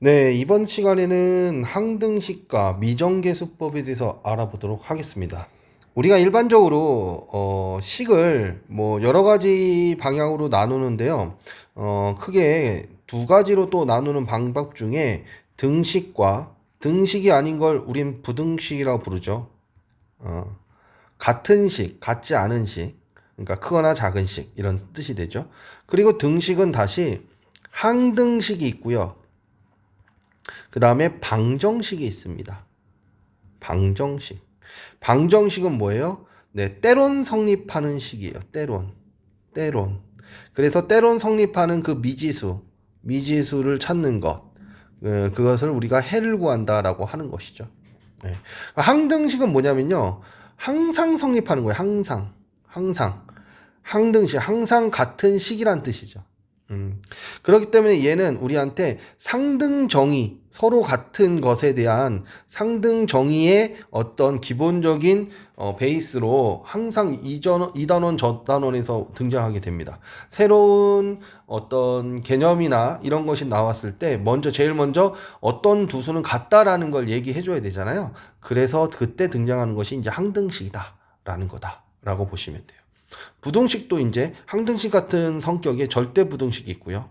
네, 이번 시간에는 항등식과 미정계수법에 대해서 알아보도록 하겠습니다. 우리가 일반적으로 식을 뭐 여러 가지 방향으로 나누는데요. 크게 두 가지로 또 나누는 방법 중에 등식과 등식이 아닌 걸 우린 부등식이라고 부르죠. 어, 같은 식, 같지 않은 식, 그러니까 크거나 작은 식 이런 뜻이 되죠. 그리고 등식은 다시 항등식이 있고요. 그 다음에 방정식이 있습니다. 방정식. 방정식은 뭐예요? 네, 때론 성립하는 식이에요. 때론. 때론. 그래서 때론 성립하는 그 미지수를 찾는 것. 그것을 우리가 해를 구한다라고 하는 것이죠. 네. 항등식은 뭐냐면요. 항상 성립하는 거예요. 항상. 항상. 항등식. 항상 같은 식이란 뜻이죠. 그렇기 때문에 얘는 우리한테 상등정의, 서로 같은 것에 대한 상등정의의 어떤 기본적인 베이스로 항상 이 단원 저 단원에서 등장하게 됩니다. 새로운 어떤 개념이나 이런 것이 나왔을 때 제일 먼저 어떤 두 수는 같다라는 걸 얘기해 줘야 되잖아요. 그래서 그때 등장하는 것이 이제 항등식이다라는 거다라고 보시면 돼요. 부등식도 이제 항등식 같은 성격의 절대 부등식이 있고요.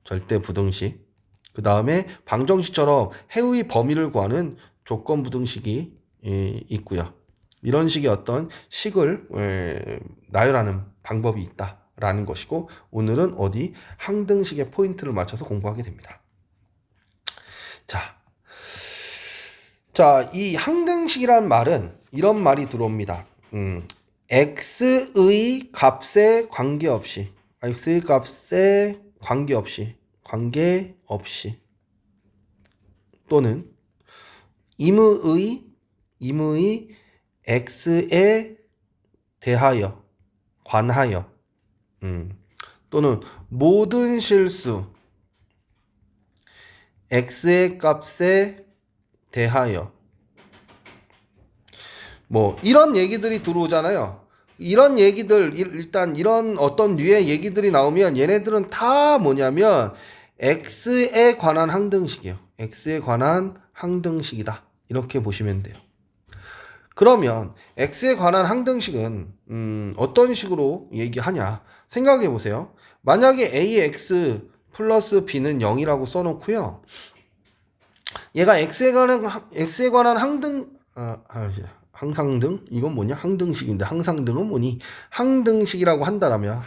절대 부등식. 그 다음에 방정식처럼 해의 범위를 구하는 조건 부등식이 있고요. 이런 식의 어떤 식을 나열하는 방법이 있다라는 것이고, 오늘은 어디 항등식의 포인트를 맞춰서 공부하게 됩니다. 자, 이 항등식이란 말은 이런 말이 들어옵니다. x의 값에 관계없이 또는 임의 x에 대하여 관하여 또는 모든 실수 x의 값에 대하여 뭐 이런 얘기들이 들어오잖아요. 이런 얘기들 일단 이런 어떤 류의 얘기들이 나오면 얘네들은 다 뭐냐면 x에 관한 항등식이에요. x에 관한 항등식이다. 이렇게 보시면 돼요. 그러면 x에 관한 항등식은 어떤 식으로 얘기하냐? 생각해 보세요. 만약에 ax 플러스 b는 0이라고 써놓고요. 얘가 x에 관한 항상등? 이건 뭐냐? 항등식인데 항상등은 뭐니? 항등식이라고 한다라면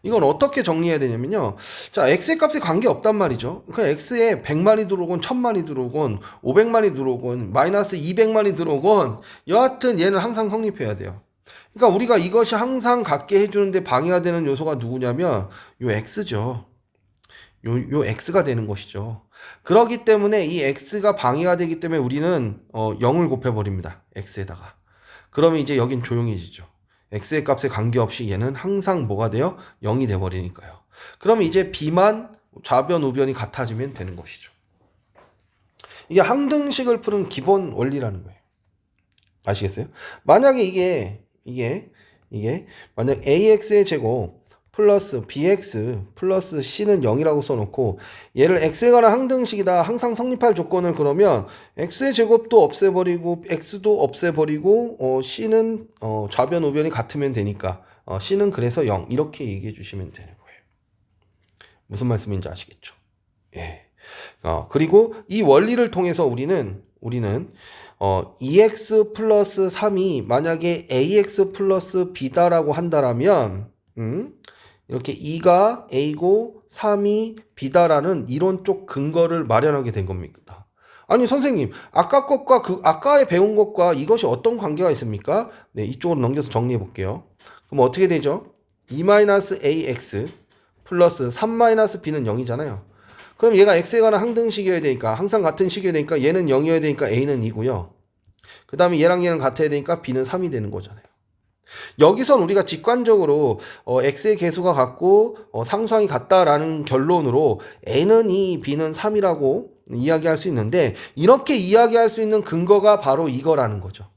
이건 어떻게 정리해야 되냐면요. 자, x의 값에 관계없단 말이죠. 그러니까 x에 100만이 들어오건 1000만이 들어오건 500만이 들어오건 마이너스 200만이 들어오건 여하튼 얘는 항상 성립해야 돼요. 그러니까 우리가 이것이 항상 같게 해주는데 방해가 되는 요소가 누구냐면 요 x죠. 요 x가 되는 것이죠. 그렇기 때문에 이 x가 방해가 되기 때문에 우리는 0을 곱해버립니다. x에다가. 그러면 이제 여긴 조용해지죠. x의 값에 관계없이 얘는 항상 뭐가 돼요? 0이 돼버리니까요. 그러면 이제 b만 좌변 우변이 같아지면 되는 것이죠. 이게 항등식을 푸는 기본 원리라는 거예요. 아시겠어요? 만약에 이게 만약 ax의 제곱 플러스 bx 플러스 c는 0이라고 써놓고 얘를 x에 관한 항등식이다. 항상 성립할 조건을 그러면 x의 제곱도 없애버리고 x도 없애버리고 c는 좌변 우변이 같으면 되니까 c는 그래서 0 이렇게 얘기해 주시면 되는 거예요. 무슨 말씀인지 아시겠죠? 예. 그리고 이 원리를 통해서 우리는 2x 플러스 3이 만약에 ax 플러스 b다라고 한다라면 이렇게 2가 a고 3이 b다라는 이론적 근거를 마련하게 된 겁니다. 아니 선생님 아까 것과 아까에 배운 것과 이것이 어떤 관계가 있습니까? 네, 이쪽으로 넘겨서 정리해 볼게요. 그럼 어떻게 되죠? 2-ax 플러스 3-b는 0이잖아요. 그럼 얘가 x에 관한 항등식이어야 되니까 항상 같은 식이어야 되니까 얘는 0이어야 되니까 a는 2고요. 그 다음에 얘랑 얘는 같아야 되니까 b는 3이 되는 거잖아요. 여기선 우리가 직관적으로 x의 개수가 같고 상수항이 같다라는 결론으로 a는 2, b는 3이라고 이야기할 수 있는데 이렇게 이야기할 수 있는 근거가 바로 이거라는 거죠.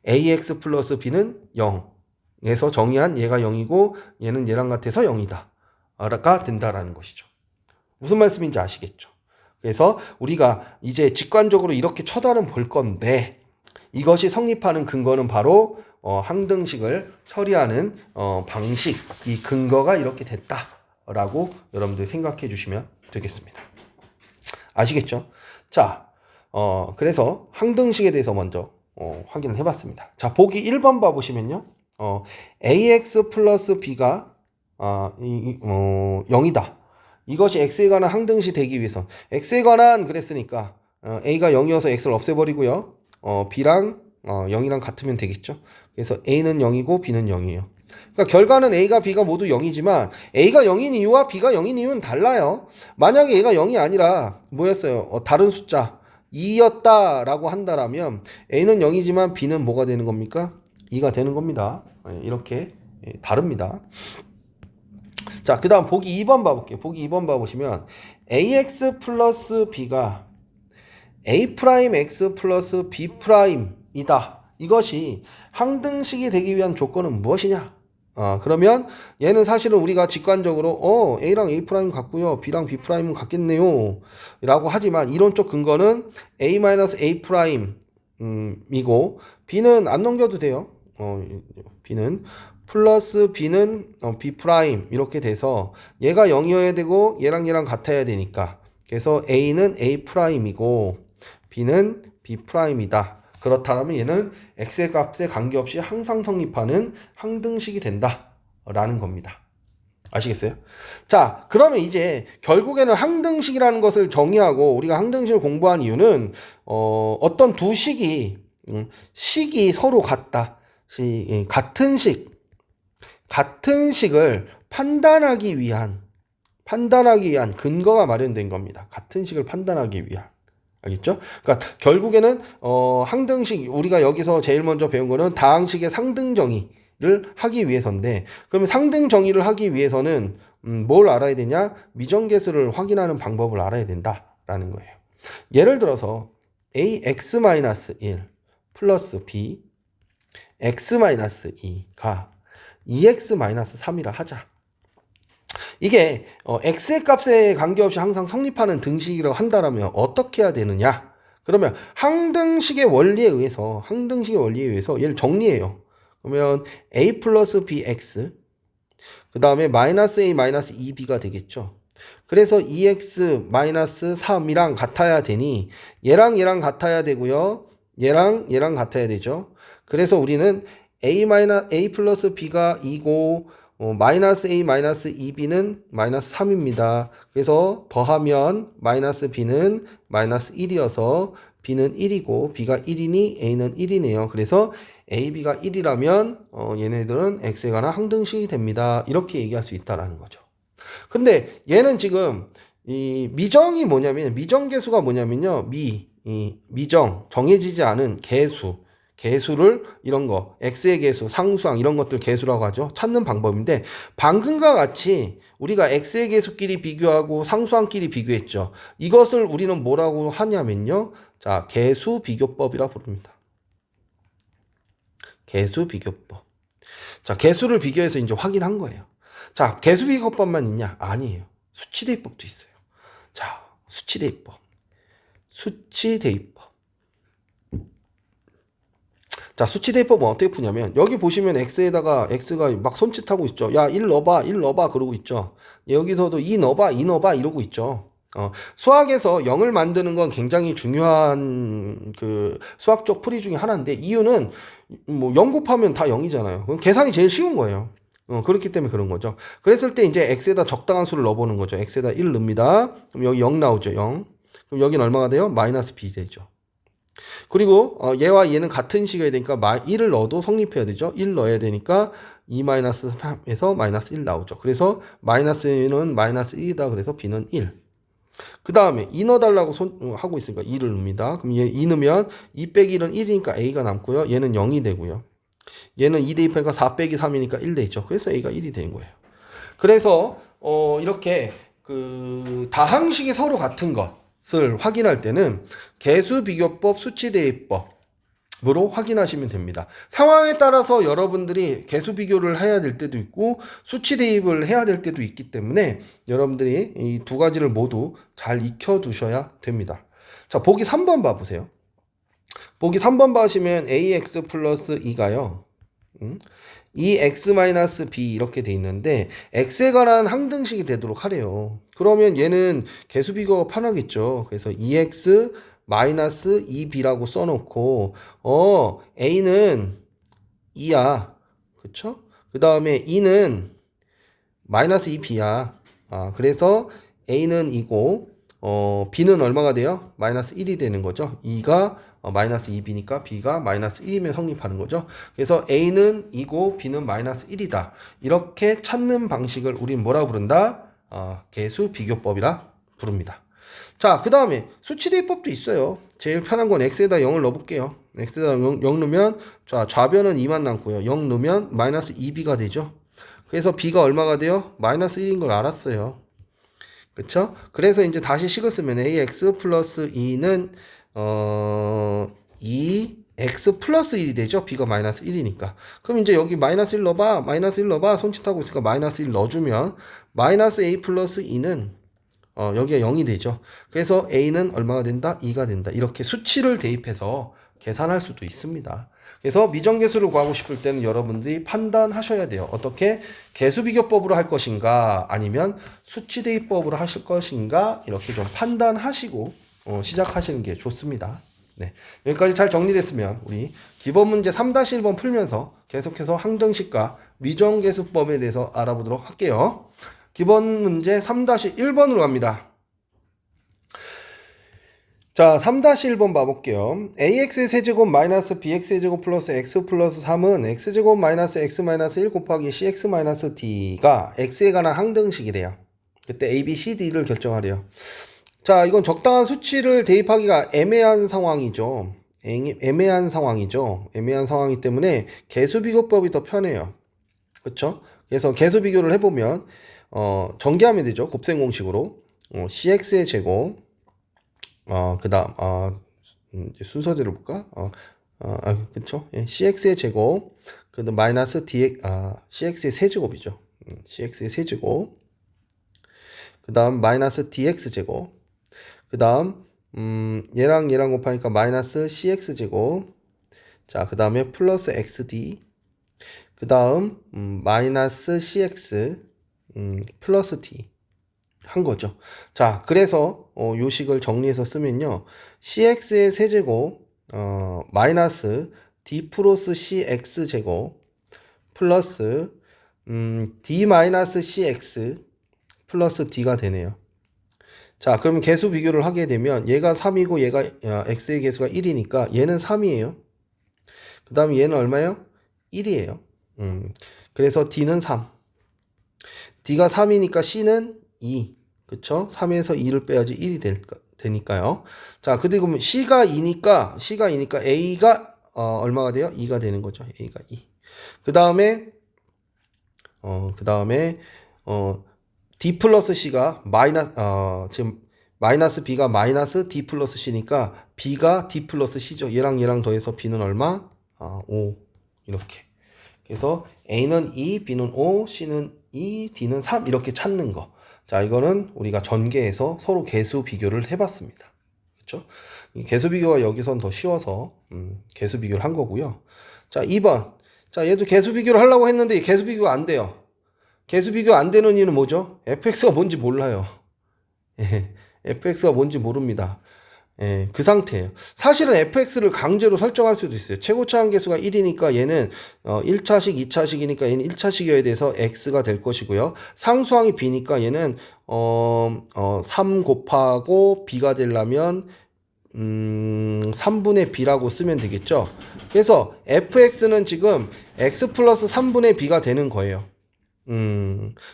ax 플러스 b는 0에서 정의한 얘가 0이고 얘는 얘랑 같아서 0이다. 가 된다라는 것이죠. 무슨 말씀인지 아시겠죠? 그래서 우리가 이제 직관적으로 이렇게 쳐다는 볼 건데 이것이 성립하는 근거는 바로 항등식을 처리하는 방식, 이 근거가 이렇게 됐다라고 여러분들 생각해 주시면 되겠습니다. 아시겠죠? 자, 그래서 항등식에 대해서 먼저 확인을 해봤습니다. 자, 보기 1번 봐보시면요. ax 플러스 b가 0이다. 이것이 x에 관한 항등식 되기 위해서 x에 관한 그랬으니까 a가 0이어서 x를 없애버리고요. b랑 0이랑 같으면 되겠죠. 그래서 a는 0이고 b는 0이에요. 그러니까 결과는 a가 b가 모두 0이지만 a가 0인 이유와 b가 0인 이유는 달라요. 만약에 a가 0이 아니라 뭐였어요? 다른 숫자 2였다라고 한다라면 a는 0이지만 b는 뭐가 되는 겁니까? 2가 되는 겁니다. 이렇게 다릅니다. 자, 그 다음 보기 2번 봐볼게요. 보기 2번 봐보시면 ax 플러스 b가 a'x 플러스 b'이다. 이것이 항등식이 되기 위한 조건은 무엇이냐? 그러면 얘는 사실은 우리가 직관적으로 a랑 a' 같고요. b랑 b'은 같겠네요. 라고 하지만 이론적 근거는 a-a' 이고 b는 안 넘겨도 돼요. b는 플러스 b는 b' 이렇게 돼서 얘가 0이어야 되고 얘랑 같아야 되니까 그래서 a는 a'이고 b는 b'이다. 그렇다면 얘는 x의 값에 관계없이 항상 성립하는 항등식이 된다 라는 겁니다. 아시겠어요? 자, 그러면 이제 결국에는 항등식이라는 것을 정의하고 우리가 항등식을 공부한 이유는 어떤 두 식이 서로 같다. 같은 식을 판단하기 위한 근거가 마련된 겁니다. 같은 식을 판단하기 위한. 알겠죠? 그러니까 결국에는 항등식 우리가 여기서 제일 먼저 배운 거는 다항식의 상등 정의를 하기 위해서인데 그러면 상등 정의를 하기 위해서는 뭘 알아야 되냐? 미정계수를 확인하는 방법을 알아야 된다라는 거예요. 예를 들어서 ax-1 플러스 b x-2가 2x-3이라 하자. 이게 x의 값에 관계없이 항상 성립하는 등식이라고 한다면 어떻게 해야 되느냐? 그러면 항등식의 원리에 의해서 얘를 정리해요. 그러면 a 플러스 bx 그 다음에 마이너스 a 마이너스 2b가 되겠죠. 그래서 2x-3이랑 같아야 되니 얘랑 같아야 되고요. 얘랑 같아야 되죠. 그래서 우리는 a 플러스 b가 2고 마이너스 a 마이너스 2b는 마이너스 3입니다. 그래서 더하면 마이너스 b는 마이너스 1이어서 b는 1이고 b가 1이니 a는 1이네요. 그래서 a, b가 1이라면 얘네들은 x에 관한 항등식이 됩니다. 이렇게 얘기할 수 있다라는 거죠. 근데 얘는 지금 이 미정이 뭐냐면 미정계수가 뭐냐면요. 미정 정해지지 않은 개수를 이런 거 x의 개수, 상수항 이런 것들 개수라고 하죠. 찾는 방법인데 방금과 같이 우리가 x의 개수끼리 비교하고 상수항끼리 비교했죠. 이것을 우리는 뭐라고 하냐면요. 자, 개수 비교법이라 부릅니다. 개수 비교법. 자, 개수를 비교해서 이제 확인한 거예요. 자, 개수 비교법만 있냐? 아니에요. 수치대입법도 있어요. 자, 수치대입법. 자, 수치대입법은 어떻게 푸냐면 여기 보시면 x에다가 x가 막 손짓하고 있죠. 야, 1 넣어봐 그러고 있죠. 여기서도 2 넣어봐 이러고 있죠. 수학에서 0을 만드는 건 굉장히 중요한 그 수학적 풀이 중에 하나인데 이유는 뭐 0 곱하면 다 0이잖아요. 계산이 제일 쉬운 거예요. 그렇기 때문에 그런 거죠. 그랬을 때 이제 x에다 적당한 수를 넣어보는 거죠. x에다 1 넣습니다. 그럼 여기 0 나오죠. 0. 그럼 여기는 얼마가 돼요? 마이너스 b 되죠. 그리고 얘와 얘는 같은 식이어야 되니까 1을 넣어도 성립해야 되죠. 1 넣어야 되니까 2-3에서 마이너스 1 나오죠. 그래서 마이너스는 마이너스 1이다. 그래서 b는 1. 그 다음에 2 넣어달라고 하고 있으니까 2를 넣습니다. 그럼 얘 2 넣으면 2 빼기 1은 1이니까 a가 남고요. 얘는 0이 되고요. 얘는 2 대입하니까 4 빼기 3이니까 1 되죠. 그래서 a가 1이 되는 거예요. 그래서 이렇게 그 다항식이 서로 같은 것을 확인할 때는 개수 비교법, 수치 대입법 으로 확인하시면 됩니다. 상황에 따라서 여러분들이 개수 비교를 해야 될 때도 있고 수치 대입을 해야 될 때도 있기 때문에 여러분들이 이 두 가지를 모두 잘 익혀 두셔야 됩니다. 자, 보기 3번 봐보세요. 보기 3번 봐시면 ax 플러스 2가요. 2x 마이너스 b 이렇게 돼 있는데 x에 관한 항등식이 되도록 하래요. 그러면 얘는 개수 비교가 편하겠죠. 그래서 2x 마이너스 2b라고 써놓고 a는 2야. 그쵸? 그 다음에 2는 마이너스 2b야. 그래서 a는 2고 b는 얼마가 돼요? 마이너스 1이 되는 거죠. 2가 마이너스 2b니까 b가 마이너스 1이면 성립하는 거죠. 그래서 a는 2고 b는 마이너스 1이다. 이렇게 찾는 방식을 우린 뭐라 부른다? 개수 비교법이라 부릅니다. 자, 그 다음에 수치 대입법도 있어요. 제일 편한 건 x에다 0을 넣어볼게요. x에다 0 넣으면 자, 좌변은 2만 남고요. 0 넣으면 마이너스 2b가 되죠. 그래서 b가 얼마가 돼요? 마이너스 1인 걸 알았어요. 그쵸? 그래서 이제 다시 식을 쓰면 ax 플러스 2는 2x 플러스 1이 되죠. b가 마이너스 1이니까. 그럼 이제 여기 마이너스 1 넣어봐. 마이너스 1 넣어봐. 손짓하고 있으니까 마이너스 1 넣어주면 마이너스 a 플러스 2는 여기가 0이 되죠. 그래서 a는 얼마가 된다? 2가 된다. 이렇게 수치를 대입해서 계산할 수도 있습니다. 그래서 미정계수를 구하고 싶을 때는 여러분들이 판단하셔야 돼요. 어떻게 개수비교법으로 할 것인가 아니면 수치 대입법으로 하실 것인가 이렇게 좀 판단하시고 시작하시는 게 좋습니다. 네, 여기까지 잘 정리됐으면 우리 기본 문제 3-1번 풀면서 계속해서 항등식과 미정계수법에 대해서 알아보도록 할게요. 기본 문제 3-1번으로 갑니다. 자, 3-1번 봐볼게요. ax의 세제곱 마이너스 bx의 제곱 플러스 x 플러스 3은 x제곱 마이너스 x 마이너스 1 곱하기 cx 마이너스 d가 x에 관한 항등식이래요. 그때 a, b, c, d를 결정하래요. 자, 이건 적당한 수치를 대입하기가 애매한 상황이죠. 애매한 상황이기 때문에 개수비교법이 더 편해요. 그쵸? 그래서 개수비교를 해보면 전개하면 되죠. 곱셈 공식으로. cx의 제곱, 그 다음, 순서대로 볼까? 그쵸? 예, cx의 제곱, 그 다음 마이너스 dx, cx의 세제곱이죠. cx의 세제곱, 그 다음 마이너스 dx 제곱, 그 다음, 얘랑 얘랑 곱하니까 마이너스 cx 제곱, 자, 그 다음에 플러스 xd, 그 다음, 마이너스 cx, 플러스 d. 한 거죠. 자, 그래서 요 식을 정리해서 쓰면요. cx의 세제곱 마이너스 d 플러스 cx 제곱 플러스 d 마이너스 cx 플러스 d가 되네요. 자, 그러면 개수 비교를 하게 되면 얘가 3이고 얘가 x의 개수가 1이니까 얘는 3이에요. 그 다음에 얘는 얼마예요? 1이에요. 그래서 d는 3. d가 3이니까 c는 2. 그쵸? 3에서 2를 빼야지 1이 되니까요. 자, 그리고 C가 2니까 A가 얼마가 돼요? 2가 되는 거죠. A가 2. 그 다음에 D 플러스 C가 지금 마이너스 B가 마이너스 D 플러스 C니까 B가 D 플러스 C죠. 얘랑 더해서 B는 얼마? 5. 이렇게. 그래서 A는 2, B는 5, C는 2, D는 3 이렇게 찾는 거. 자, 이거는 우리가 전개해서 서로 개수 비교를 해봤습니다. 그렇죠? 개수 비교가 여기선 더 쉬워서 개수 비교를 한 거고요. 자, 2번. 자, 얘도 개수 비교를 하려고 했는데 개수 비교가 안 돼요. 개수 비교 안 되는 이유는 뭐죠? fx가 뭔지 몰라요. fx가 뭔지 모릅니다. 예, 그 상태예요. 사실은 fx를 강제로 설정할 수도 있어요. 최고차 함계수가 1이니까 얘는 1차식, 2차식이니까 얘는 1차식이어야 돼서 x가 될 것이고요. 상수항이 b니까 얘는 3 곱하고 b가 되려면 3분의 b라고 쓰면 되겠죠. 그래서 fx는 지금 x 플러스 3분의 b가 되는 거예요.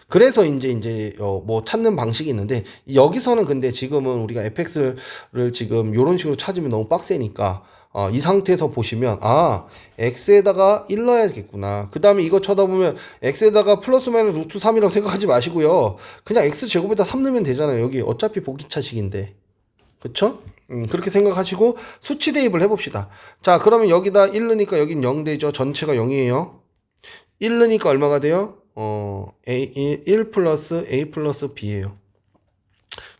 그래서 이제 뭐 찾는 방식이 있는데 여기서는 근데 지금은 우리가 fx를 지금 요런 식으로 찾으면 너무 빡세니까 이 상태에서 보시면 x에다가 1 넣어야겠구나. 그 다음에 이거 쳐다보면 x에다가 플러스 마이너스 루트 3이라고 생각하지 마시고요. 그냥 x 제곱에다 3 넣으면 되잖아요. 여기 어차피 보기차식인데. 그쵸? 그렇게 생각하시고 수치 대입을 해봅시다. 자, 그러면 여기다 1 넣으니까 여긴 0 되죠. 전체가 0이에요. 1 넣으니까 얼마가 돼요? A1 플러스 A 플러스 B예요.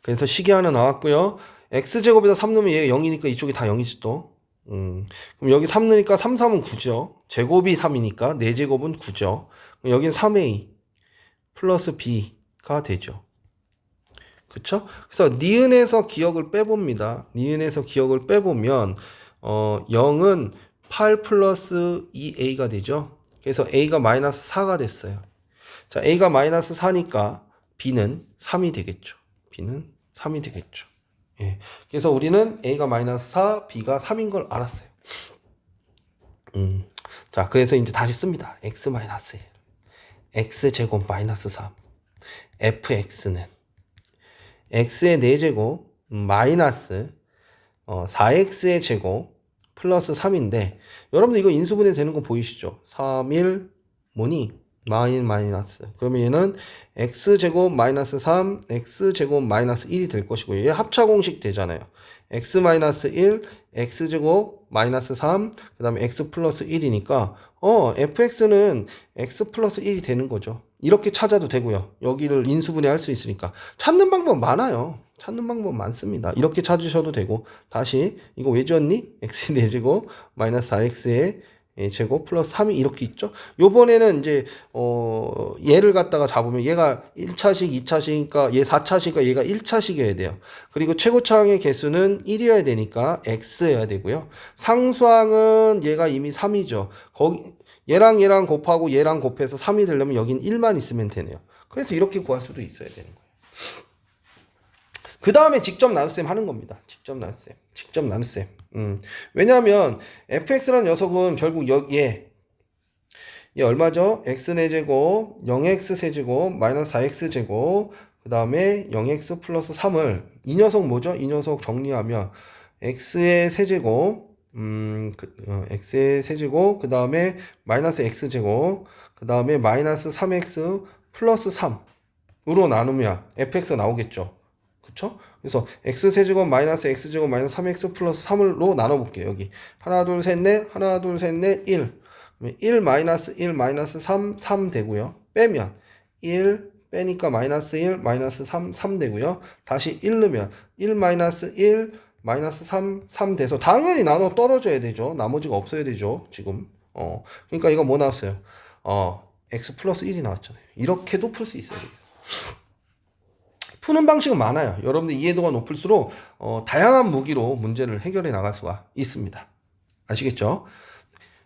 그래서 식이 하나 나왔고요. X제곱에다 3 넣으면 얘가 0이니까 이쪽이 다 0이지 또. 그럼 여기 3 넣으니까 3, 3은 9죠. 제곱이 3이니까 4제곱은 9죠. 그럼 여긴 3A 플러스 B가 되죠. 그쵸? 그래서 니은에서 기억을 빼봅니다. 니은에서 기억을 빼보면 0은 8 플러스 2A가 되죠. 그래서 A가 마이너스 4가 됐어요. 자, A가 마이너스 4니까 B는 3이 되겠죠. B는 3이 되겠죠. 예. 그래서 우리는 A가 마이너스 4, B가 3인 걸 알았어요. 자, 그래서 이제 다시 씁니다. X 마이너스 1, X제곱 마이너스 3, fx는 x의 4제곱 마이너스 4x의 제곱 플러스 3인데 여러분들 이거 인수분해 되는 거 보이시죠? 3, 1 뭐니? 마이너스 그러면 얘는 x제곱 마이너스 3 x제곱 마이너스 1이 될 것이고 얘 합차공식 되잖아요. x 마이너스 1 x제곱 마이너스 3 그 다음에 x 플러스 1이니까 fx는 x 플러스 1이 되는 거죠. 이렇게 찾아도 되고요. 여기를 인수분해 할 수 있으니까 찾는 방법 많아요. 찾는 방법 많습니다. 이렇게 찾으셔도 되고 다시 이거 왜 지었니? x의 4제곱 마이너스 4x의 제곱 플러스 3이 이렇게 있죠. 요번에는 이제 얘를 갖다가 잡으면 얘가 1차식, 2차식이니까 얘 4차식이니까 얘가 1차식이어야 돼요. 그리고 최고차항의 개수는 1이어야 되니까 x여야 되고요. 상수항은 얘가 이미 3이죠. 거기 얘랑 곱하고 얘랑 곱해서 3이 되려면 여긴 1만 있으면 되네요. 그래서 이렇게 구할 수도 있어야 되는 거예요. 그 다음에 직접 나눗셈 하는 겁니다. 직접 나눗셈. 왜냐하면 fx라는 녀석은 결국 얘 얼마죠? x 4제곱 0x 세제곱 마이너스 4x 제곱 그 다음에 0x 플러스 3을 이 녀석 뭐죠? 이 녀석 정리하면 x의 세제곱 x의 세제곱 그 다음에 마이너스 x제곱 그 다음에 마이너스 3x 플러스 3으로 나누면 fx가 나오겠죠. 그쵸? 그래서 x세제곱 마이너스 x제곱 마이너스 3x 플러스 3으로 나눠볼게요. 여기 하나 둘 셋 넷 하나 둘 셋 넷 1 1 마이너스 1 마이너스 3 3 되고요. 빼면 1 빼니까 마이너스 1 마이너스 3 되고요. 다시 1 넣으면 1 마이너스 1 마이너스 3 돼서 당연히 나눠 떨어져야 되죠. 나머지가 없어야 되죠. 지금 그러니까 이거 뭐 나왔어요? x 플러스 1이 나왔잖아요. 이렇게도 풀 수 있어야 되겠어요. 푸는 방식은 많아요. 여러분들 이해도가 높을수록 다양한 무기로 문제를 해결해 나갈 수가 있습니다. 아시겠죠?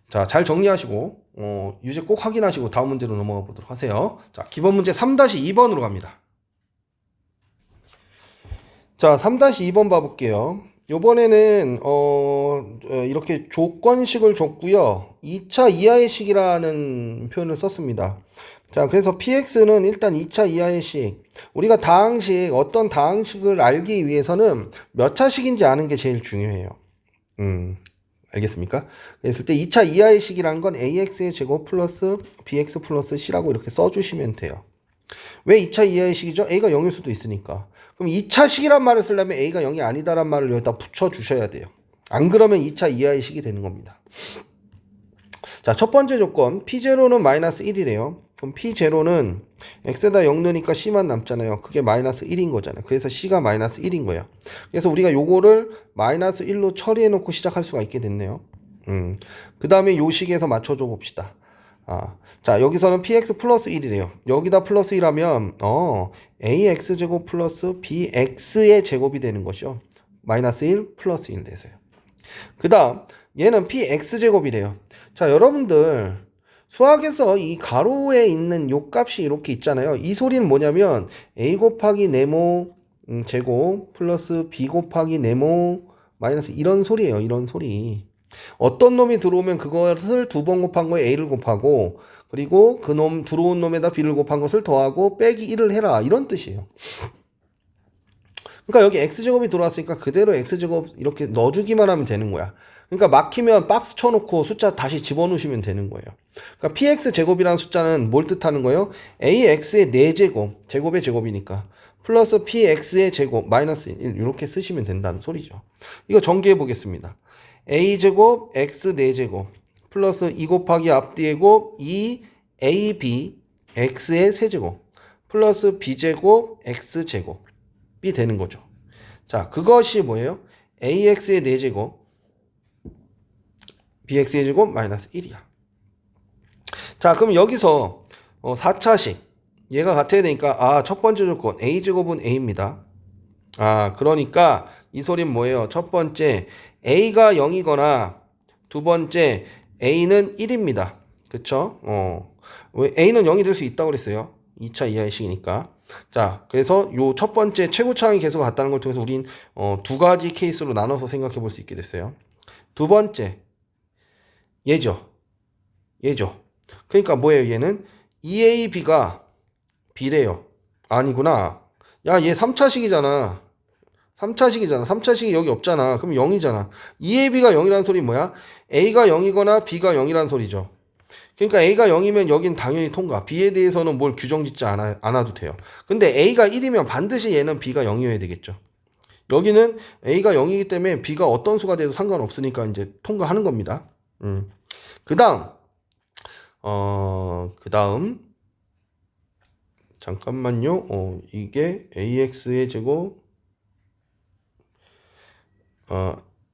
자, 잘 정리하시고 유제 꼭 확인하시고 다음 문제로 넘어가 보도록 하세요. 자, 기본 문제 3-2번으로 갑니다. 자, 3-2번 봐볼게요. 요번에는 이렇게 조건식을 줬고요. 2차 이하의 식이라는 표현을 썼습니다. 자, 그래서 px는 일단 2차 이하의 식. 우리가 다항식, 어떤 다항식을 알기 위해서는 몇 차식인지 아는 게 제일 중요해요. 알겠습니까? 그랬을 때 2차 이하의 식이라는 건 ax의 제곱 플러스 bx 플러스 c라고 이렇게 써주시면 돼요. 왜 2차 이하의 식이죠? a가 0일 수도 있으니까. 그럼 2차 식이란 말을 쓰려면 a가 0이 아니다란 말을 여기다 붙여주셔야 돼요. 안 그러면 2차 이하의 식이 되는 겁니다. 자, 첫 번째 조건 p0는 마이너스 1이래요. 그럼 p0는 x에다 0 넣으니까 c만 남잖아요. 그게 마이너스 1인 거잖아요. 그래서 c가 마이너스 1인 거예요. 그래서 우리가 요거를 마이너스 1로 처리해 놓고 시작할 수가 있게 됐네요. 그 다음에 요 식에서 맞춰줘 봅시다. 자, 여기서는 px 플러스 1이래요. 여기다 플러스 1하면 ax제곱 플러스 bx의 제곱이 되는 것이죠. 마이너스 1 플러스 1 되세요. 그 다음 얘는 px제곱이래요. 자, 여러분들 수학에서 이 가로에 있는 요 값이 이렇게 있잖아요. 이 소리는 뭐냐면 a 곱하기 네모 제곱 플러스 b 곱하기 네모 마이너스 이런 소리예요. 이런 소리. 어떤 놈이 들어오면 그것을 두 번 곱한 거에 a를 곱하고 그리고 그 놈 들어온 놈에다 b를 곱한 것을 더하고 빼기 1을 해라. 이런 뜻이에요. 그러니까 여기 x제곱이 들어왔으니까 그대로 x제곱 이렇게 넣어주기만 하면 되는 거야. 그러니까 막히면 박스 쳐놓고 숫자 다시 집어넣으시면 되는 거예요. 그러니까 px제곱이라는 숫자는 뭘 뜻하는 거예요? ax의 4제곱, 제곱의 제곱이니까 플러스 px의 제곱 마이너스 1 이렇게 쓰시면 된다는 소리죠. 이거 전개해 보겠습니다. a제곱 x 4제곱 플러스 2 곱하기 앞뒤의 곱 2ab x의 세제곱 플러스 b제곱 x제곱이 되는 거죠. 자, 그것이 뭐예요? ax의 4제곱 bx의 제곱 마이너스 1이야. 자, 그럼 여기서 4차식 얘가 같아야 되니까 첫 번째 조건 a제곱은 a입니다. 그러니까 이 소리는 뭐예요? 첫 번째 a가 0이거나 두 번째 a는 1입니다. 그쵸? 왜 a는 0이 될 수 있다고 그랬어요? 2차 이하의 식이니까. 자, 그래서 요 첫 번째 최고차항의 개수가 같다는 걸 통해서 우린 두 가지 케이스로 나눠서 생각해 볼 수 있게 됐어요. 두 번째 얘죠. 그러니까 뭐예요? 얘는 2ab가 b래요. 아니구나. 야, 얘 3차식이잖아. 3차식이 여기 없잖아. 그럼 0이잖아. 2ab가 0이라는 소리 뭐야? a가 0이거나 b가 0이라는 소리죠. 그러니까 a가 0이면 여긴 당연히 통과. b에 대해서는 뭘 규정 짓지 않아도 돼요. 근데 a가 1이면 반드시 얘는 b가 0이어야 되겠죠. 여기는 a가 0이기 때문에 b가 어떤 수가 돼도 상관없으니까 이제 통과하는 겁니다. 그 다음 잠깐만요. 이게 ax의 제곱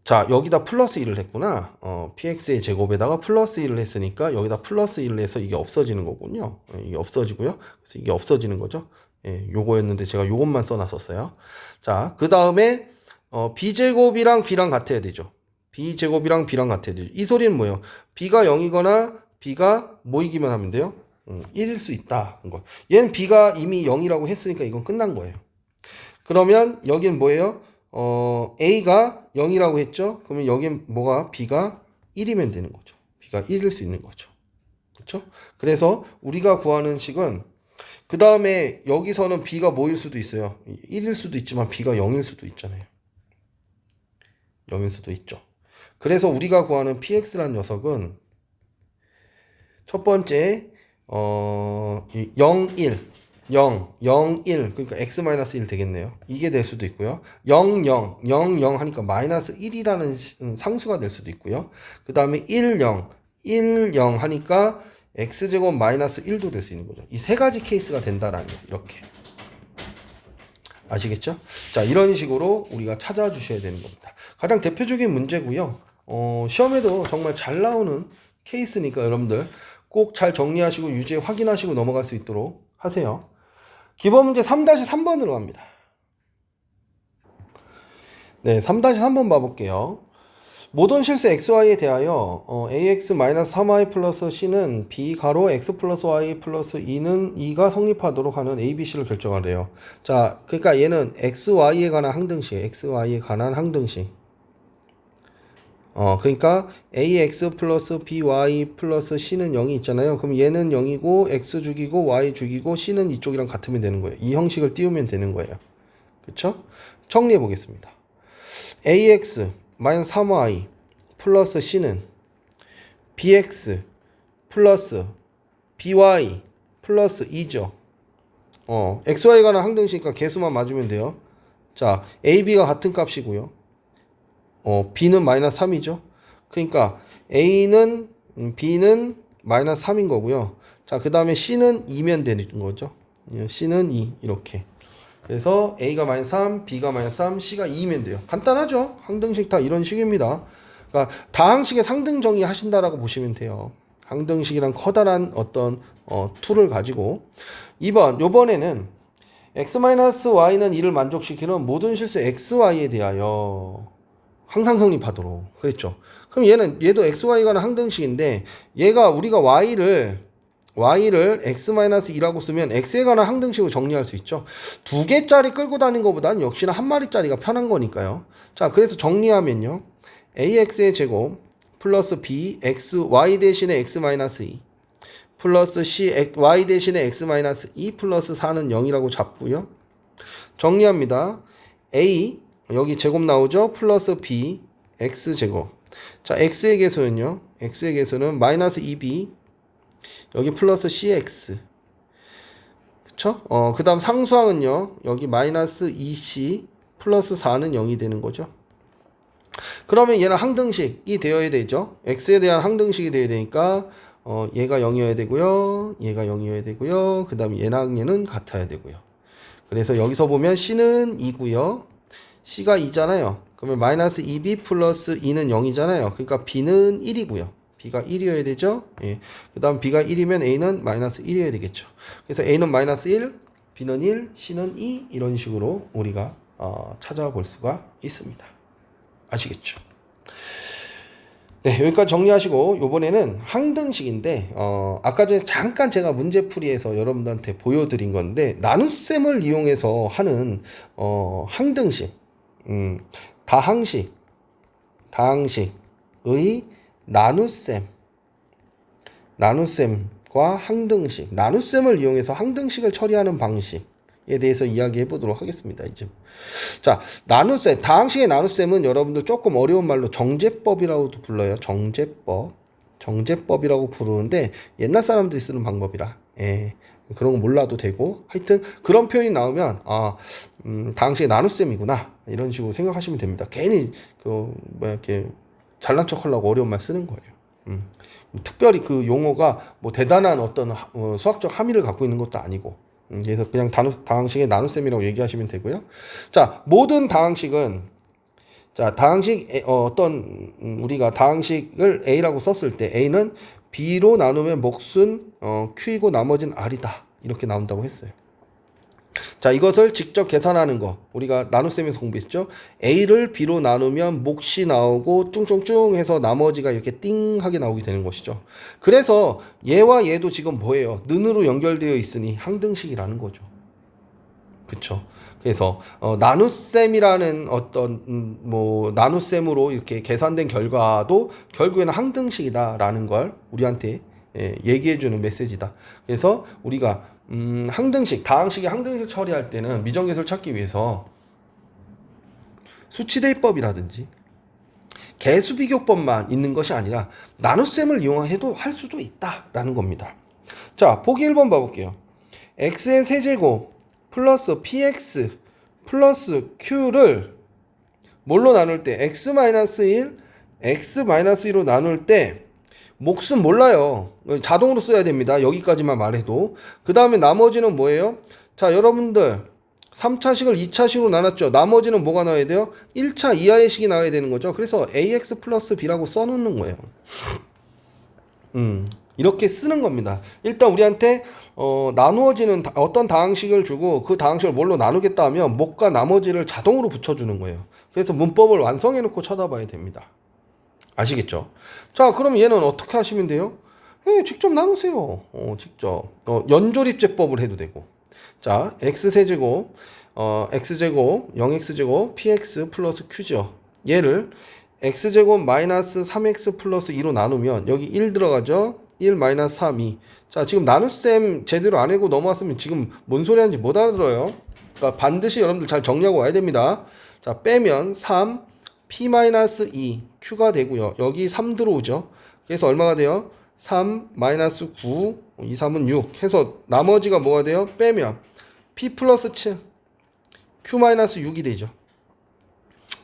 자, 여기다 플러스 1을 했구나. px의 제곱에다가 플러스 1을 했으니까 여기다 플러스 1을 해서 이게 없어지는 거군요. 이게 없어지고요. 그래서 이게 없어지는 거죠. 예, 요거였는데 제가 요것만 써놨었어요. 자, 그 다음에 b제곱이랑 b랑 같아야 되죠. b제곱이랑 b랑 같아야 되죠. 이 소리는 뭐예요? b가 0이거나 b가 모이기만 하면 돼요. 1일 수 있다. 얘는 b가 이미 0이라고 했으니까 이건 끝난 거예요. 그러면 여기는 뭐예요? a가 0이라고 했죠? 그러면 여긴 뭐가 b가 1이면 되는 거죠. b가 1일 수 있는 거죠. 그렇죠? 그래서 우리가 구하는 식은 그 다음에 여기서는 b가 뭐일 수도 있어요. 1일 수도 있지만 b가 0일 수도 있잖아요. 0일 수도 있죠. 그래서 우리가 구하는 px라는 녀석은 첫 번째 0, 1 그러니까 x-1 되겠네요. 이게 될 수도 있고요. 0, 0 하니까 마이너스 1이라는 상수가 될 수도 있고요. 그 다음에 1, 0 하니까 x제곱 마이너스 1도 될 수 있는 거죠. 이 세 가지 케이스가 된다라는 거 이렇게 아시겠죠? 자, 이런 식으로 우리가 찾아주셔야 되는 겁니다. 가장 대표적인 문제고요. 시험에도 정말 잘 나오는 케이스니까 여러분들 꼭 잘 정리하시고 유제 확인하시고 넘어갈 수 있도록 하세요. 기본 문제 3-3번으로 갑니다. 네, 3-3번 봐볼게요. 모든 실수 xy에 대하여 ax-3y 플러스 c는 b 가로 x 플러스 y 플러스 2는 2가 성립하도록 하는 abc를 결정하래요. 자, 그러니까 얘는 xy에 관한 항등식, xy에 관한 항등식. 그러니까 ax 플러스 by 플러스 c는 0이 있잖아요. 그럼 얘는 0이고 x 죽이고 y 죽이고 c는 이쪽이랑 같으면 되는 거예요. 이 형식을 띄우면 되는 거예요. 그렇죠? 정리해 보겠습니다. ax 마이너스 3y 플러스 c는 bx 플러스 by 플러스 2죠. xy에 관한 항등식이니까 개수만 맞으면 돼요. 자, ab가 같은 값이고요. b는 마이너스 3이죠. 그러니까 a는 b는 마이너스 3인 거고요. 자, 그 다음에 c는 2면 되는 거죠. c는 2 이렇게. 그래서 a가 마이너스 3, b가 마이너스 3, c가 2면 돼요. 간단하죠. 항등식 다 이런 식입니다. 그러니까 다항식의 상등 정의 하신다라고 보시면 돼요. 항등식이란 커다란 어떤 툴을 가지고 2번 요번에는 x-y는 2를 만족시키는 모든 실수 xy에 대하여 항상 성립하도록 그랬죠. 그럼 얘도 xy에 관한 항등식인데 얘가 우리가 y를 x-2라고 쓰면 x에 관한 항등식으로 정리할 수 있죠. 2개짜리 끌고 다니는 것보다는 역시나 한 마리짜리가 편한 거니까요. 자, 그래서 정리하면요. ax의 제곱 플러스 b x y 대신에 x-2 플러스 c y 대신에 x-2 플러스 4는 0이라고 잡고요. 정리합니다. a 여기 제곱 나오죠. 플러스 b x제곱. 자, x의 개수는요. x의 개수는 마이너스 2b 여기 플러스 cx. 그쵸? 그 다음 상수항은요. 여기 마이너스 2c 플러스 4는 0이 되는 거죠. 그러면 얘는 항등식이 되어야 되죠. x에 대한 항등식이 되어야 되니까 얘가 0이어야 되고요. 얘가 0이어야 되고요. 그 다음에 얘랑 얘는 같아야 되고요. 그래서 여기서 보면 c는 2고요. c가 2잖아요. 그러면 마이너스 2b 플러스 2는 0이잖아요. 그러니까 b는 1이고요. b가 1이어야 되죠. 예. 그 다음 b가 1이면 a는 마이너스 1이어야 되겠죠. 그래서 a는 마이너스 1, b는 1, c는 2 이런 식으로 우리가 찾아볼 수가 있습니다. 아시겠죠? 네, 여기까지 정리하시고 이번에는 항등식인데 아까 전에 잠깐 제가 문제풀이에서 여러분들한테 보여드린 건데 나눗셈을 이용해서 하는 항등식, 다항식의 나눗셈과 항등식, 나눗셈을 이용해서 항등식을 처리하는 방식에 대해서 이야기해 보도록 하겠습니다. 이제 자, 나눗셈, 다항식의 나눗셈은 여러분들 조금 어려운 말로 정제법이라고도 불러요. 정제법이라고 부르는데 옛날 사람들이 쓰는 방법이라 그런 거 몰라도 되고 하여튼 그런 표현이 나오면 다항식의 나눗셈이구나 이런 식으로 생각하시면 됩니다. 괜히 이렇게 잘난 척하려고 어려운 말 쓰는 거예요. 특별히 그 용어가 뭐 대단한 어떤 수학적 함의를 갖고 있는 것도 아니고 그래서 그냥 다항식의 나눗셈이라고 얘기하시면 되고요. 자, 모든 다항식은 다항식 우리가 다항식을 A라고 썼을 때 A는 B로 나누면 몫은 Q이고 나머지는 R이다. 이렇게 나온다고 했어요. 자, 이것을 직접 계산하는 거 우리가 나눗셈에서 공부했죠. A를 B로 나누면 몫이 나오고 뚱뚱뚱 해서 나머지가 이렇게 띵하게 나오게 되는 것이죠. 그래서 얘와 얘도 지금 뭐예요? 는으로 연결되어 있으니 항등식이라는 거죠. 그쵸? 그래서 나눗셈이라는 어떤 나눗셈으로 이렇게 계산된 결과도 결국에는 항등식이다라는 걸 우리한테 얘기해주는 메시지다. 그래서 우리가 다항식의 항등식 처리할 때는 미정계수를 찾기 위해서 수치대입법이라든지 개수비교법만 있는 것이 아니라 나눗셈을 이용해도 할 수도 있다라는 겁니다. 자, 보기 1번 봐볼게요. x의 세제곱 플러스 px 플러스 q를 뭘로 나눌 때 x-1, x-2로 나눌 때 몫은 몰라요. 자동으로 써야 됩니다. 여기까지만 말해도. 그 다음에 나머지는 뭐예요? 자, 여러분들 3차식을 2차식으로 나눴죠. 나머지는 뭐가 나와야 돼요? 1차 이하의 식이 나와야 되는 거죠. 그래서 ax 플러스 b라고 써놓는 거예요. 이렇게 쓰는 겁니다. 일단 우리한테 나누어지는 어떤 다항식을 주고 그 다항식을 뭘로 나누겠다 하면 몫과 나머지를 자동으로 붙여주는 거예요. 그래서 문법을 완성해 놓고 쳐다봐야 됩니다. 아시겠죠? 자, 그럼 얘는 어떻게 하시면 돼요? 직접 나누세요. 직접. 연조립제법을 해도 되고. 자, x세제곱, x제곱, 0x제곱, px 플러스 q죠. 얘를 x제곱 마이너스 3x 플러스 2로 나누면 여기 1 들어가죠? 1 마이너스 3, 2. 자, 지금 나눗셈 제대로 안 하고 넘어왔으면 지금 뭔 소리 하는지 못 알아들어요. 그러니까 반드시 여러분들 잘 정리하고 와야 됩니다. 자, 빼면 3, p-2, q가 되고요. 여기 3 들어오죠. 그래서 얼마가 돼요? 3, 마이너스 9, 2, 3은 6 해서 나머지가 뭐가 돼요? 빼면 p 플러스 7, q-6이 되죠.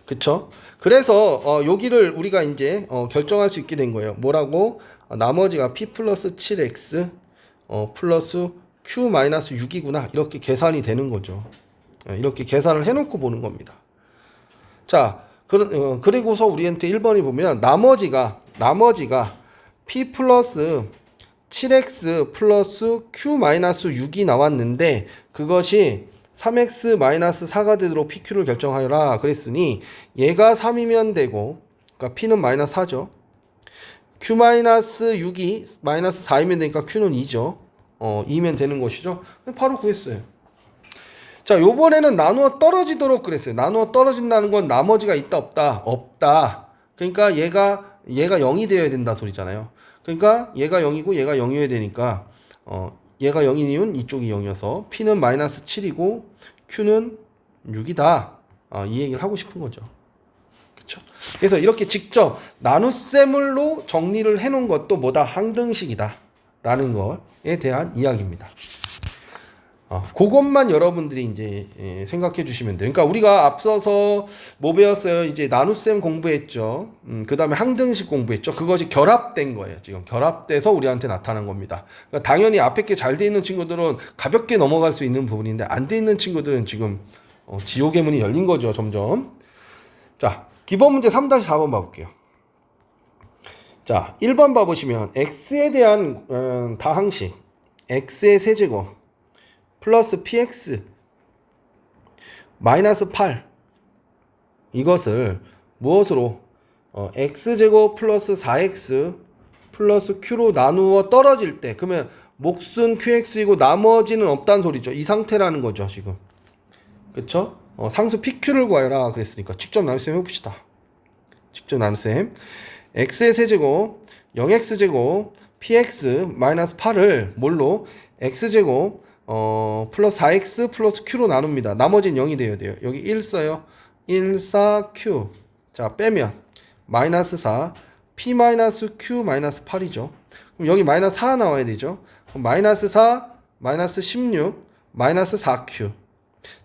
그쵸? 그래서 여기를 우리가 이제 결정할 수 있게 된 거예요. 뭐라고? 나머지가 p 플러스 7x 플러스 q-6이구나. 이렇게 계산이 되는 거죠. 이렇게 계산을 해놓고 보는 겁니다. 자, 그리고서 우리한테 1번이 보면 나머지가 p 플러스 7x 플러스 q-6이 나왔는데 그것이 3x-4가 되도록 pq를 결정하여라 그랬으니 얘가 3이면 되고 그러니까 p는 마이너스 4죠. q-6이 마이너스 4이면 되니까 q는 2죠. 2면 되는 것이죠. 바로 구했어요. 자, 요번에는 나누어 떨어지도록 그랬어요. 나누어 떨어진다는 건 나머지가 있다 없다? 없다. 그러니까 얘가 0이 되어야 된다 소리잖아요. 그러니까 얘가 0이고 얘가 0이어야 되니까 얘가 0인 이유는 이쪽이 0이어서 p는 마이너스 7이고 q는 6이다. 이 얘기를 하고 싶은 거죠. 그렇죠? 그래서 이렇게 직접 나눗셈으로 정리를 해놓은 것도 뭐다? 항등식이다 라는 것에 대한 이야기입니다. 그것만 여러분들이 이제 생각해 주시면 돼요. 그러니까 우리가 앞서서 뭐 배웠어요? 이제 나눗셈 공부했죠. 그 다음에 항등식 공부했죠. 그것이 결합된 거예요. 지금 결합돼서 우리한테 나타난 겁니다. 그러니까 당연히 앞에 게 잘 돼 있는 친구들은 가볍게 넘어갈 수 있는 부분인데 안 돼 있는 친구들은 지금 지옥의 문이 열린 거죠. 점점. 자, 기본 문제 3-4번 봐볼게요. 자, 1번 봐보시면 x에 대한 다항식 x의 세제곱 플러스 px 마이너스 8 이것을 무엇으로 x제곱 플러스 4x 플러스 q로 나누어 떨어질 때 그러면 몫은 qx이고 나머지는 없다는 소리죠. 이 상태라는 거죠 지금. 그쵸? 상수 pq를 구하여라 그랬으니까 직접 나눗셈 해봅시다. 직접 나눗셈 x의 세제곱 0x제곱 px 마이너스 8을 뭘로 x제곱 플러스 4x 플러스 q로 나눕니다. 나머지는 0이 되어야 돼요. 여기 1 써요. 1, 4, q. 자, 빼면 마이너스 4, p 마이너스 q 마이너스 8이죠. 그럼 여기 마이너스 4 나와야 되죠. 그럼 마이너스 4, 마이너스 16, 마이너스 4q.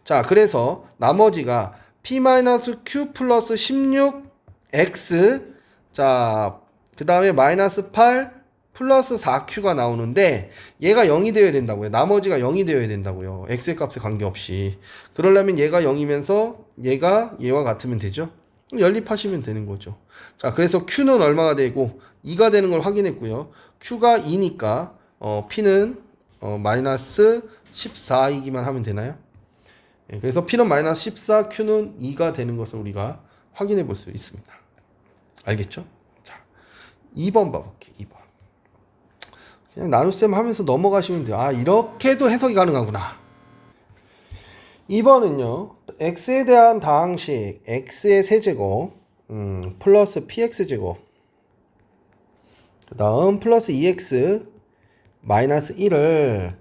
자, 그래서 나머지가 p 마이너스 q 플러스 16x. 자, 그 다음에 마이너스 8 플러스 4q가 나오는데 얘가 0이 되어야 된다고요. 나머지가 0이 되어야 된다고요. x의 값에 관계없이. 그러려면 얘가 0이면서 얘가 얘와 같으면 되죠. 연립하시면 되는 거죠. 자, 그래서 q는 얼마가 되고 2가 되는 걸 확인했고요. q가 2니까 p는 마이너스 14이기만 하면 되나요? 그래서 p는 마이너스 14, q는 2가 되는 것을 우리가 확인해 볼 수 있습니다. 알겠죠? 자, 2번 봐볼게요. 2번. 그냥 나눗셈 하면서 넘어가시면 돼요. 아, 이렇게도 해석이 가능하구나. 2번은요. x에 대한 다항식 x의 세제곱 플러스 px제곱 그 다음 플러스 2x 마이너스 1을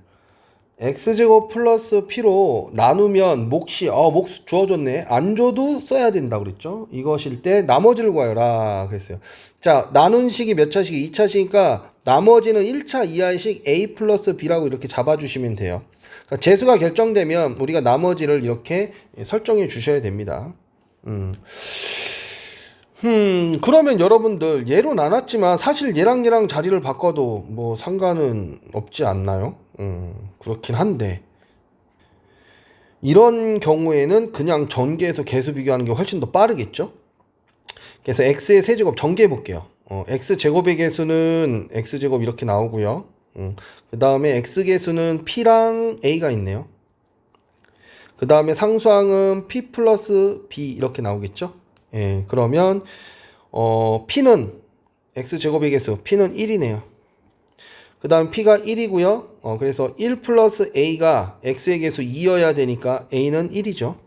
x제곱 플러스 p로 나누면 몫이 몫 주어졌네. 안 줘도 써야 된다 그랬죠. 이것일 때 나머지를 구하여라 그랬어요. 자, 나눈 식이 몇 차식이 2차식이니까 나머지는 1차 이하식 a 플러스 b라고 이렇게 잡아주시면 돼요. 그러니까 재수가 결정되면 우리가 나머지를 이렇게 설정해 주셔야 됩니다. 그러면 여러분들 얘로 나눴지만 사실 얘랑 자리를 바꿔도 뭐 상관은 없지 않나요? 그렇긴 한데 이런 경우에는 그냥 전개해서 개수 비교하는 게 훨씬 더 빠르겠죠? 그래서 x의 세제곱 전개해 볼게요. x제곱의 개수는 x제곱 이렇게 나오고요. 그 다음에 x개수는 p랑 a가 있네요. 그 다음에 상수항은 p 플러스 b 이렇게 나오겠죠? 예, 그러면 p는 x제곱의 개수 p는 1이네요. 그 다음 p가 1이고요. 그래서 1 플러스 a가 x의 개수 2여야 되니까 a는 1이죠.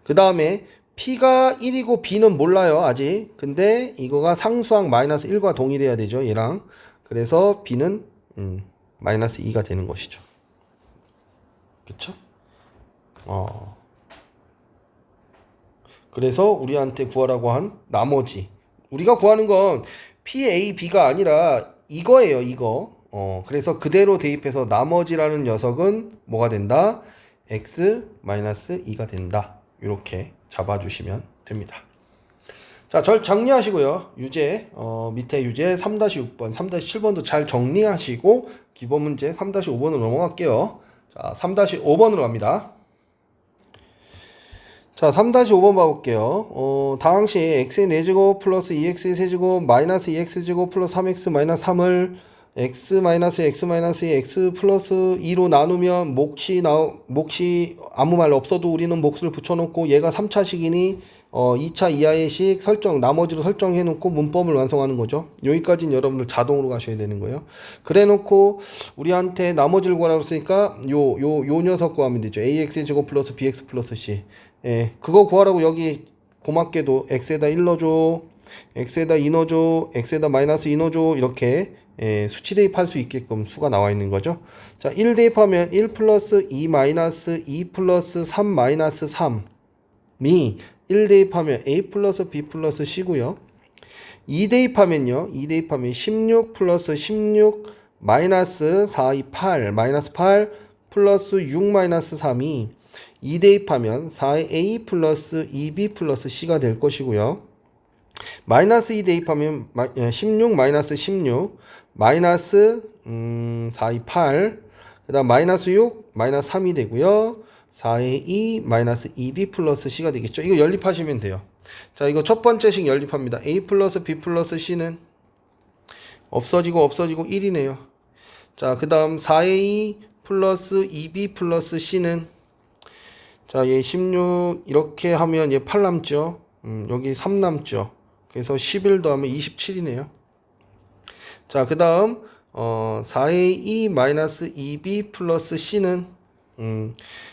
그 다음에 p가 1이고 b는 몰라요 아직. 근데 이거가 상수항 마이너스 1과 동일해야 되죠 얘랑. 그래서 b는 마이너스 2가 되는 것이죠. 그쵸? 그래서 우리한테 구하라고 한 나머지 우리가 구하는 건 PA, B가 아니라 이거예요 이거. 그래서 그대로 대입해서 나머지라는 녀석은 뭐가 된다? x-2가 된다. 이렇게 잡아주시면 됩니다. 자, 절 정리하시고요. 유제 밑에 유제 3-6번, 3-7번도 잘 정리하시고 기본 문제 3-5번으로 넘어갈게요. 자, 3-5번으로 갑니다. 자, 3-5번 봐볼게요. 다항식 x의 4제곱 플러스 2x의 세제곱 마이너스 2x제곱 플러스 3x 마이너스 3을 x 마이너스 x 마이너스 x 플러스 2로 나누면 몫이 아무 말 없어도 우리는 몫을 붙여놓고 얘가 3차식이니 2차 이하의 식 설정 나머지로 설정해 놓고 문법을 완성하는 거죠. 여기까지는 여러분들 자동으로 가셔야 되는 거예요. 그래 놓고 우리한테 나머지를 구하라고 했으니까 요 녀석 구하면 되죠. ax의 제곱 플러스 bx 플러스 c. 예, 그거 구하라고 여기 고맙게도 x에다 1 넣어줘, x에다 2 넣어줘, x에다 마이너스 2 넣어줘 이렇게 수치 대입할 수 있게끔 수가 나와 있는 거죠. 자, 1 대입하면 1 플러스 2 마이너스 2 플러스 3 마이너스 3이 1 대입하면 a 플러스 b 플러스 c고요. 2 대입하면요. 2 대입하면 16 플러스 16 마이너스 4, 2, 8 마이너스 8 플러스 6 마이너스 3이 2 대입하면 4a 플러스 2b 플러스 c가 될 것이고요. 마이너스 2 대입하면 16 마이너스 16 마이너스 4, 2, 8 그 다음 마이너스 6 마이너스 3이 되고요. 4의 2 마이너스 2b 플러스 c가 되겠죠. 이거 연립하시면 돼요. 자, 이거 첫 번째식 연립합니다. a 플러스 b 플러스 c는 없어지고 1이네요. 자, 그 다음 4의 2 플러스 2b 플러스 c는 자, 얘 16 이렇게 하면 얘 8 남죠. 여기 3 남죠. 그래서 11 더하면 27이네요. 자, 그 다음 4의 2 마이너스 2b 플러스 c는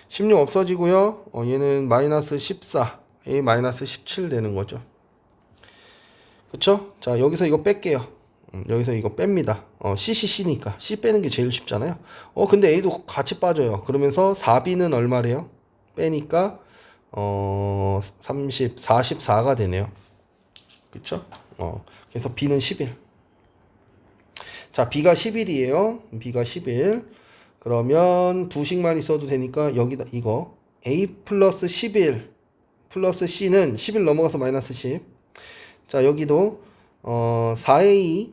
16 없어지고요. 얘는 마이너스 14, a 마이너스 17 되는 거죠. 그쵸? 자, 여기서 이거 뺄게요. 여기서 이거 뺍니다. CCC니까 C 빼는 게 제일 쉽잖아요. 근데 A도 같이 빠져요. 그러면서 4B는 얼마래요? 빼니까 30, 44가 되네요. 그쵸? 그래서 B는 11. 자, B가 11이에요. B가 11. 그러면 두식만 있어도 되니까 여기다 이거 A 플러스 11 플러스 C는 11 넘어가서 마이너스 10. 자, 여기도 4A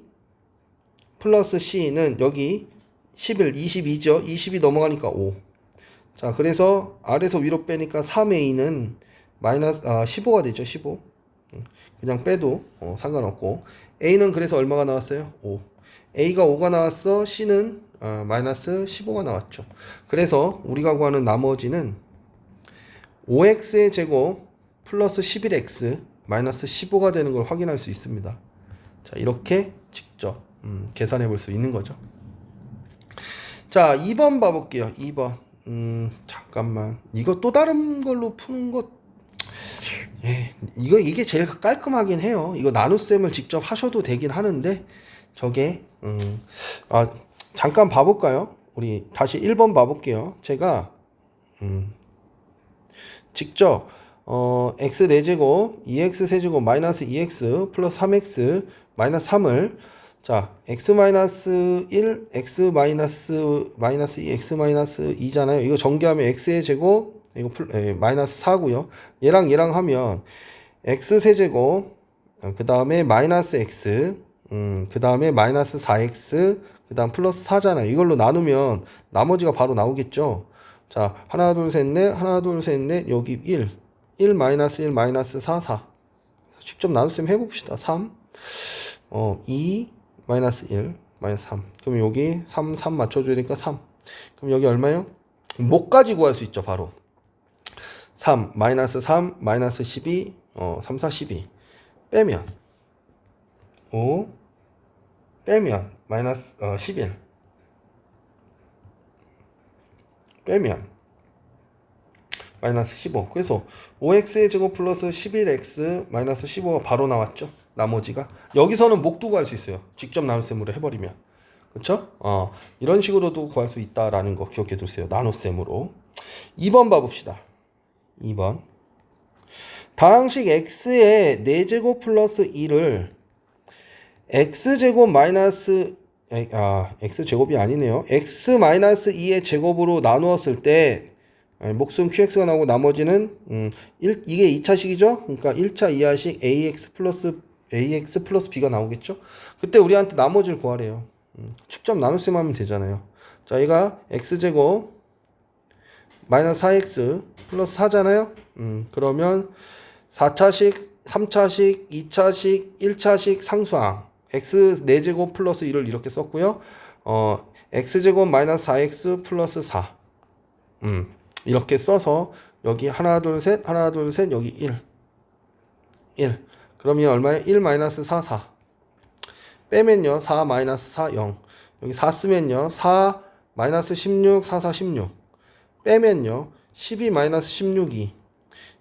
플러스 C는 여기 11, 22죠. 20이 넘어가니까 5. 자, 그래서 아래서 위로 빼니까 3A는 마이너스 15가 되죠. 15. 그냥 빼도 상관없고 A는 그래서 얼마가 나왔어요? 5. A가 5가 나왔어. C는 마이너스 15가 나왔죠. 그래서 우리가 구하는 나머지는 5x의 제곱 플러스 11x 마이너스 15가 되는 걸 확인할 수 있습니다. 자, 이렇게 직접 계산해 볼 수 있는 거죠. 자, 2번 봐볼게요. 2번. 잠깐만. 이거 또 다른 걸로 푸는 것, 이게 제일 깔끔하긴 해요. 이거 나눗셈을 직접 하셔도 되긴 하는데, 저게, 잠깐 봐볼까요? 우리 다시 1번 봐볼게요. 제가, 직접, x 4제곱, 2x 세제곱, 마이너스 2x, 플러스 3x, 마이너스 3을, 자, x 마이너스 1, x 마이너스 2, x 마이너스 2잖아요. 이거 전개하면 x의 제곱, 이거 마이너스 4고요. 얘랑 하면 x 세제곱, 그 다음에 마이너스 x, 그 다음에 마이너스 4x, 그 다음 플러스 4잖아요. 이걸로 나누면 나머지가 바로 나오겠죠. 자, 하나, 둘, 셋, 넷, 하나, 둘, 셋, 넷, 여기 1 마이너스 1 마이너스 4, 4. 직접 나눗셈 해봅시다. 3, 2, 마이너스 1, 마이너스 3. 그럼 여기 3 맞춰주니까 3. 그럼 여기 얼마요? 목까지 구할 수 있죠, 바로. 3, 마이너스 3, 마이너스 12, 3, 4, 12. 빼면 5, 빼면 마이너스 11. 빼면 마이너스 15. 그래서 5x의 제곱 플러스 11x 마이너스 15가 바로 나왔죠. 나머지가 여기서는 목 두고 할 수 있어요. 직접 나눗셈으로 해버리면. 그쵸? 이런 식으로도 구할 수 있다라는 거 기억해 두세요. 나눗셈으로. 2번 봐봅시다. 2번. 다항식 x의 4제곱 플러스 2를 x제곱 마이너스 x제곱이 아니네요. x 마이너스 2의 제곱으로 나누었을 때 목숨 qx가 나오고 나머지는 이게 2차식이죠. 그러니까 1차 이하식 ax 플러스 b가 나오겠죠. 그때 우리한테 나머지를 구하래요. 직접 나눗셈 하면 되잖아요. 자, 얘가 x제곱 마이너스 4x 플러스 4잖아요. 그러면 4차식, 3차식, 2차식, 1차식 상수항 x 4제곱 플러스 1을 이렇게 썼고요. x제곱 마이너스 4x 플러스 4 이렇게 써서 여기 하나 둘 셋 여기 1 그러면 얼마예요? 1 마이너스 4 4 빼면요 4 마이너스 4 0 여기 4 쓰면요 4 마이너스 16 4 4 16 빼면요 12 마이너스 16이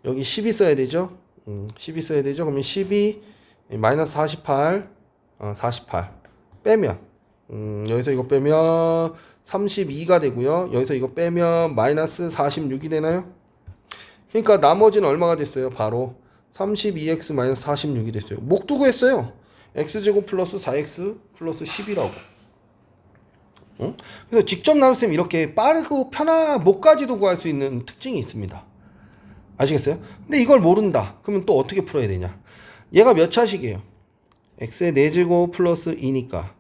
여기 12 써야 되죠. 12 써야 되죠. 그러면 12 마이너스 48 48 빼면 여기서 이거 빼면 32가 되고요. 여기서 이거 빼면 마이너스 46이 되나요? 그러니까 나머지는 얼마가 됐어요? 바로 32x 마이너스 46이 됐어요. 목 두고 했어요. x제곱 플러스 4x 플러스 10이라고. 응? 그래서 직접 나눗셈 이렇게 빠르고 편한 못까지도 구할 수 있는 특징이 있습니다. 아시겠어요? 근데 이걸 모른다. 그러면 또 어떻게 풀어야 되냐? 얘가 몇 차식이에요? x의 4제곱 플러스 2니까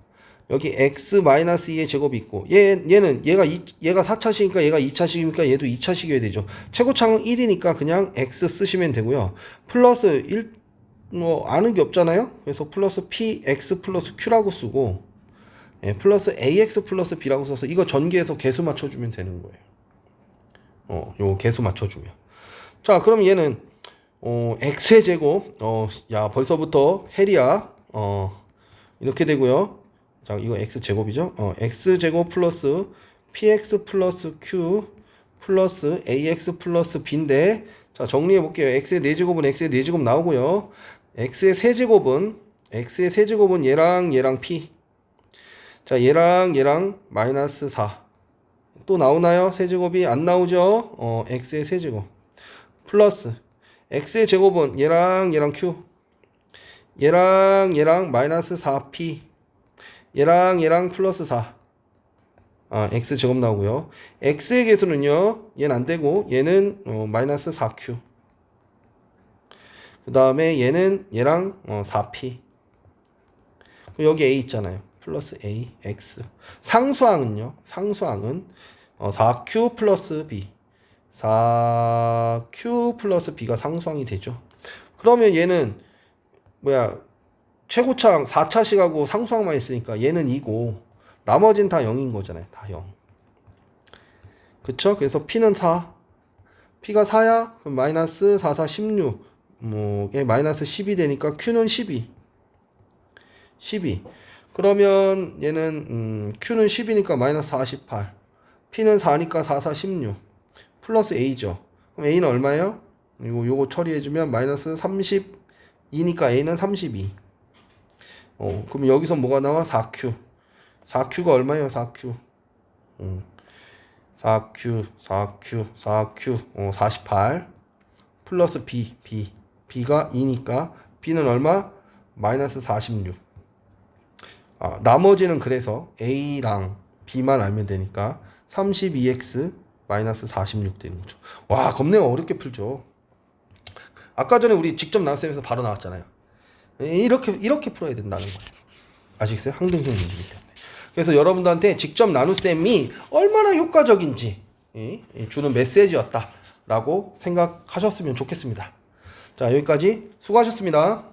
여기 x-2의 제곱이 있고 얘는 얘가 4차식이니까 얘가 2차식이니까 얘도 2차식이어야 되죠. 최고차항은 1이니까 그냥 x 쓰시면 되고요. 플러스 1 뭐 아는 게 없잖아요. 그래서 플러스 px 플러스 q라고 쓰고 플러스 ax 플러스 b라고 써서 이거 전개해서 개수 맞춰주면 되는 거예요. 요거 개수 맞춰주면. 자, 그럼 얘는 x의 제곱 야 벌써부터 헬이야. 이렇게 되고요. 자, 이거 x 제곱이죠. x 제곱 플러스 px 플러스 q 플러스 ax 플러스 b인데 자, 정리해 볼게요. x의 4제곱은 x의 4제곱 나오고요. x의 세제곱은 얘랑 p. 자, 얘랑 마이너스 4. 또 나오나요? 세제곱이 안 나오죠? x의 세제곱. 플러스 x의 제곱은 얘랑 q. 얘랑 마이너스 4p. 얘랑 플러스 4. x 제곱 나오고요. x의 개수는요. 얘는 안 되고 얘는 마이너스 4q. 그 다음에 얘랑 4p. 여기 a 있잖아요. 플러스 a, x. 상수항은요. 상수항은 4q 플러스 b. 4q 플러스 b가 상수항이 되죠. 그러면 얘는 최고차항 4차식하고 상수항만 있으니까 얘는 2고 나머지는 다 0인 거잖아요. 다 0. 그쵸? 그래서 p는 4. p가 4야? 그럼 마이너스 4, 4, 16. 마이너스 10이 되니까 q는 12. 그러면 얘는 q는 10이니까 마이너스 48. p는 4니까 4, 4, 16. 플러스 a죠. 그럼 a는 얼마예요? 요거 처리해주면 마이너스 32니까 a는 32. 그럼 여기서 뭐가 나와? 4q. 4q가 얼마예요? 4q. 4q. 48. 플러스 b가 2니까 b는 얼마? 마이너스 46. 나머지는 그래서 a랑 b만 알면 되니까 32x 마이너스 46 되는 거죠. 와, 겁내가 어렵게 풀죠. 아까 전에 우리 직접 나눗셈에서 바로 나왔잖아요. 이렇게 풀어야 된다는 거예요. 아시겠어요? 항등식 문제이기 때문에. 그래서 여러분들한테 직접 나눗셈이 얼마나 효과적인지 주는 메시지였다라고 생각하셨으면 좋겠습니다. 자, 여기까지 수고하셨습니다.